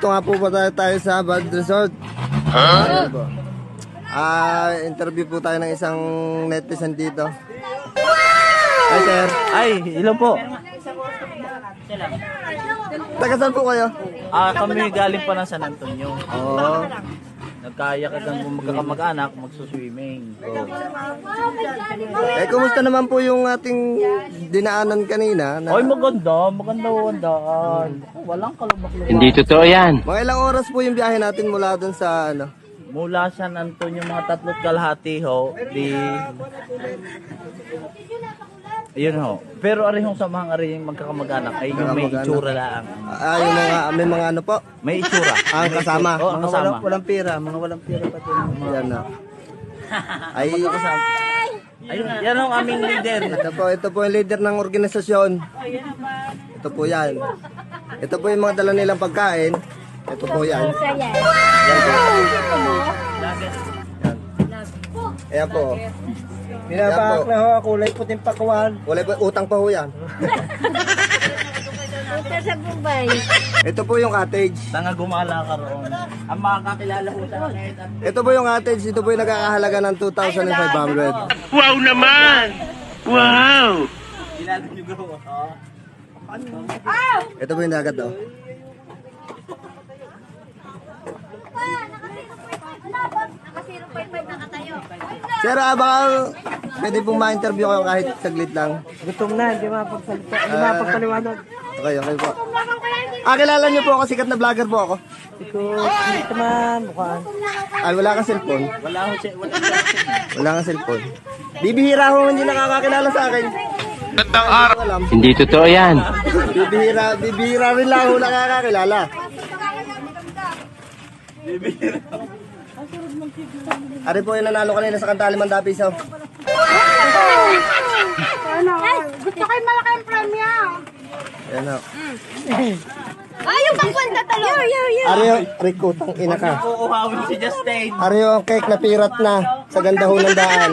Ito nga po tayo sa Bad Resort. Ayan po. Interview po tayo ng isang netizen dito. Hi sir. Ay, hello po. Taga saan po kayo? Kami galing pa ng San Antonio. Oo. Nagkayak kang magkakamag-anak, magsuswimming. Kumusta naman po yung ating dinaanan kanina? Ay, maganda wandaan. Walang kalabak-labak. Hindi totoo yan. Mga ilang oras po yung biyahe natin mula dun sa ano? Mula San Antonio, mga 3.5 ho. Ayun ho. Pero arihong sa mga arihong magkakamag-anak ay yung may itsura lang. Yung may mga ano po? May itsura. Ang kasama. Oo, ang kasama. Walang pira pa din. Yan na. Ay, Ayun, yan ang aming leader. ito po yung leader ng organisasyon. Ito po yan. Ito po yung mga dala nilang pagkain. Ito po yan. Ayan po. Binabaak na ho, kulay puting pakuan. Wala po, utang pa ho yan. Sa Bombay. Ito po yung cottage. Tanga gumala ka roon. Ang makakakilala ko sa akin. Ito po yung cottage. Ito po yung nagkakahalaga ng 2,500. Wow naman! Wow! Kilala niyo ko. Ito po yung dagat oh. Sir, baka pwede pong ma-interview kayo kahit saglit lang. Gutom na, hindi mapagsalita, hindi mapagpaliwanag. Okay po. Kilala niyo po ako, sikat na vlogger po ako. Hindi naman, mukhaan. Wala kang cellphone. Wala Wala kang cellphone. Bibihira ho hindi nakakakilala sa akin. Alam. Hindi totoo yan. Bibihira rin lang ho nakakakilala. Ari po yung nanalo kanina sa Kantali Mandapisaw. Gusto ko yung malaking premyo. Ayan ho. Yung pangkwenta talo. Ari ho, Rico, tang ina ka. Uuhawin si Justin. Ari ho ang cake na pirat na sa ganda ho ng daan.